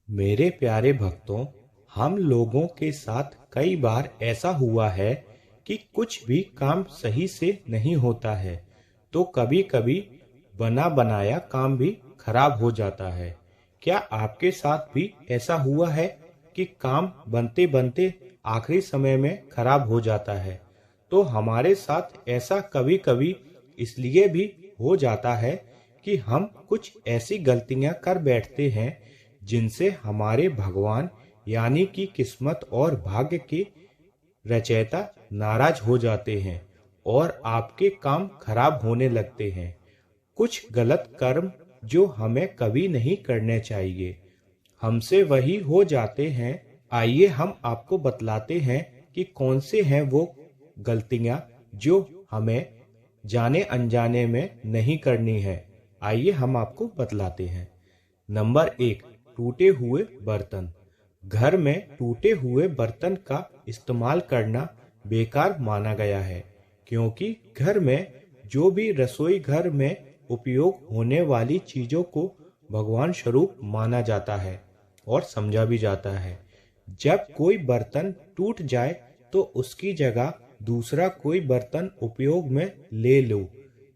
मेरे प्यारे भक्तों, हम लोगों के साथ कई बार ऐसा हुआ है कि कुछ भी काम सही से नहीं होता है, तो कभी कभी बना बनाया काम भी खराब हो जाता है। क्या आपके साथ भी ऐसा हुआ है कि काम बनते बनते आखिरी समय में खराब हो जाता है? तो हमारे साथ ऐसा कभी कभी इसलिए भी हो जाता है कि हम कुछ ऐसी गलतियां कर बैठते हैं जिनसे हमारे भगवान यानी कि किस्मत और भाग्य के रचयिता नाराज हो जाते हैं और आपके काम खराब होने लगते हैं। कुछ गलत कर्म जो हमें कभी नहीं करने चाहिए, हमसे वही हो जाते हैं। आइए हम आपको बतलाते हैं कि कौन से हैं वो गलतियां जो हमें जाने अनजाने में नहीं करनी है। आइए हम आपको बतलाते हैं। नंबर 1, टूटे हुए बर्तन। घर में टूटे हुए बर्तन का इस्तेमाल करना बेकार माना गया है, क्योंकि घर में जो भी रसोई घर में उपयोग होने वाली चीजों को भगवान स्वरूप माना जाता है और समझा भी जाता है। जब कोई बर्तन टूट जाए तो उसकी जगह दूसरा कोई बर्तन उपयोग में ले लो।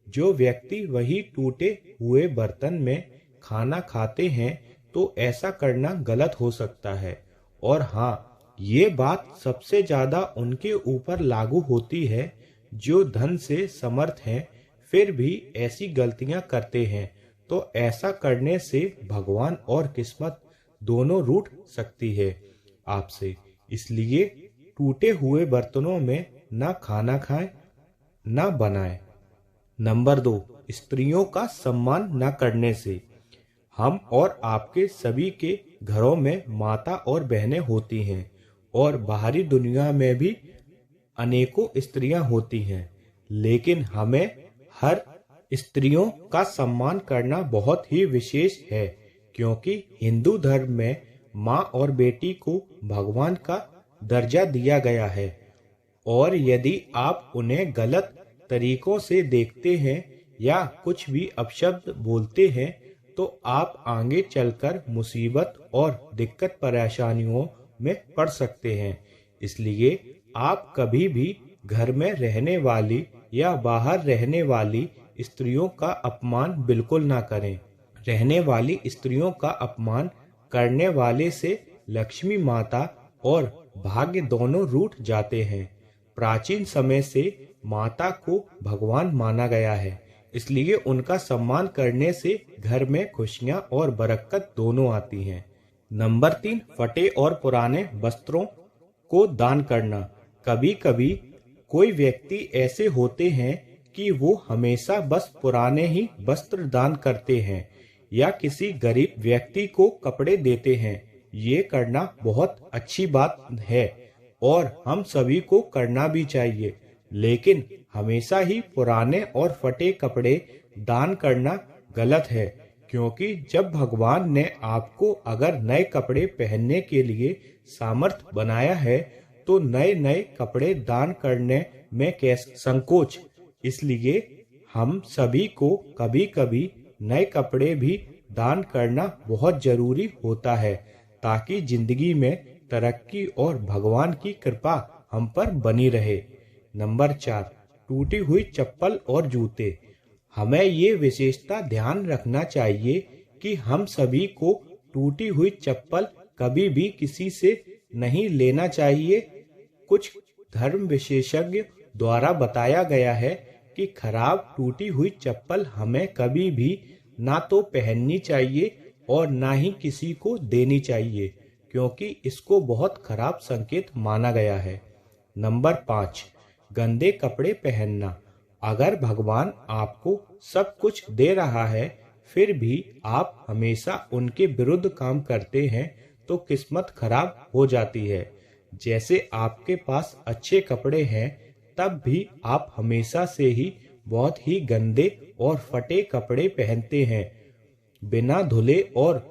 जो व्यक्ति वही टूटे हुए बर्तन में खाना खाते हैं तो ऐसा करना गलत हो सकता है। और हाँ, ये बात सबसे ज्यादा उनके ऊपर लागू होती है जो धन से समर्थ हैं फिर भी ऐसी गलतियां करते हैं। तो ऐसा करने से भगवान और किस्मत दोनों रूठ सकती है आपसे। इसलिए टूटे हुए बर्तनों में ना खाना खाएं, ना बनाएं। नंबर 2, स्त्रियों का सम्मान न करने से। हम और आपके सभी के घरों में माता और बहनें होती हैं और बाहरी दुनिया में भी अनेकों स्त्रियां होती हैं, लेकिन हमें हर स्त्रियों का सम्मान करना बहुत ही विशेष है, क्योंकि हिंदू धर्म में माँ और बेटी को भगवान का दर्जा दिया गया है। और यदि आप उन्हें गलत तरीकों से देखते हैं या कुछ भी अपशब्द बोलते हैं तो आप आगे चलकर मुसीबत और दिक्कत परेशानियों में पड़ सकते हैं। इसलिए आप कभी भी घर में रहने वाली या बाहर रहने वाली स्त्रियों का अपमान बिल्कुल ना करें। रहने वाली स्त्रियों का अपमान करने वाले से लक्ष्मी माता और भाग्य दोनों रूठ जाते हैं। प्राचीन समय से माता को भगवान माना गया है, इसलिए उनका सम्मान करने से घर में खुशियां और बरकत दोनों आती हैं। नंबर 3, फटे और पुराने वस्त्रों को दान करना। कभी कभी कोई व्यक्ति ऐसे होते हैं कि वो हमेशा बस पुराने ही वस्त्र दान करते हैं या किसी गरीब व्यक्ति को कपड़े देते हैं। ये करना बहुत अच्छी बात है और हम सभी को करना भी चाहिए, लेकिन हमेशा ही पुराने और फटे कपड़े दान करना गलत है, क्योंकि जब भगवान ने आपको अगर नए कपड़े पहनने के लिए सामर्थ बनाया है तो नए नए कपड़े दान करने में कैसे संकोच। इसलिए हम सभी को कभी कभी नए कपड़े भी दान करना बहुत जरूरी होता है, ताकि जिंदगी में तरक्की और भगवान की कृपा हम पर बनी रहे। नंबर 4, टूटी हुई चप्पल और जूते। हमें ये विशेषता ध्यान रखना चाहिए कि हम सभी को टूटी हुई चप्पल कभी भी किसी से नहीं लेना चाहिए। कुछ धर्म विशेषज्ञ द्वारा बताया गया है कि खराब टूटी हुई चप्पल हमें कभी भी ना तो पहननी चाहिए और ना ही किसी को देनी चाहिए, क्योंकि इसको बहुत खराब संकेत माना गया है। नंबर 5, गंदे कपड़े पहनना। अगर भगवान आपको सब कुछ दे रहा है फिर भी आप हमेशा उनके विरुद्ध काम करते हैं तो किस्मत खराब हो जाती है। जैसे आपके पास अच्छे कपड़े हैं तब भी आप हमेशा से ही बहुत ही गंदे और फटे कपड़े पहनते हैं, बिना धुले और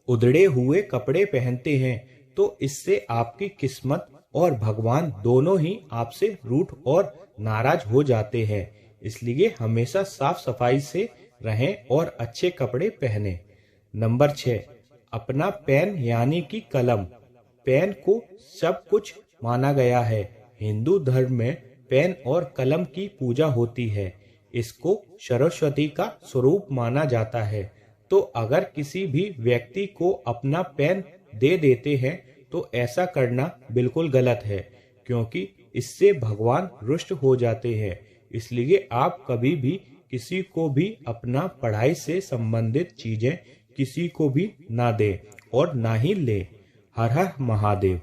उधड़े हुए कपड़े पहनते हैं, तो इससे आपकी किस्मत और भगवान दोनों ही आपसे रूठ और नाराज हो जाते हैं। इसलिए हमेशा साफ सफाई से रहें और अच्छे कपड़े पहने। नंबर 6, अपना पेन यानी कि कलम। पेन को सब कुछ माना गया है। हिंदू धर्म में पेन और कलम की पूजा होती है। इसको सरस्वती का स्वरूप माना जाता है। तो अगर किसी भी व्यक्ति को अपना पेन दे देते हैं तो ऐसा करना बिल्कुल गलत है, क्योंकि इससे भगवान रुष्ट हो जाते हैं। इसलिए आप कभी भी किसी को भी अपना पढ़ाई से संबंधित चीजें किसी को भी ना दें और ना ही लें। हर हर महादेव।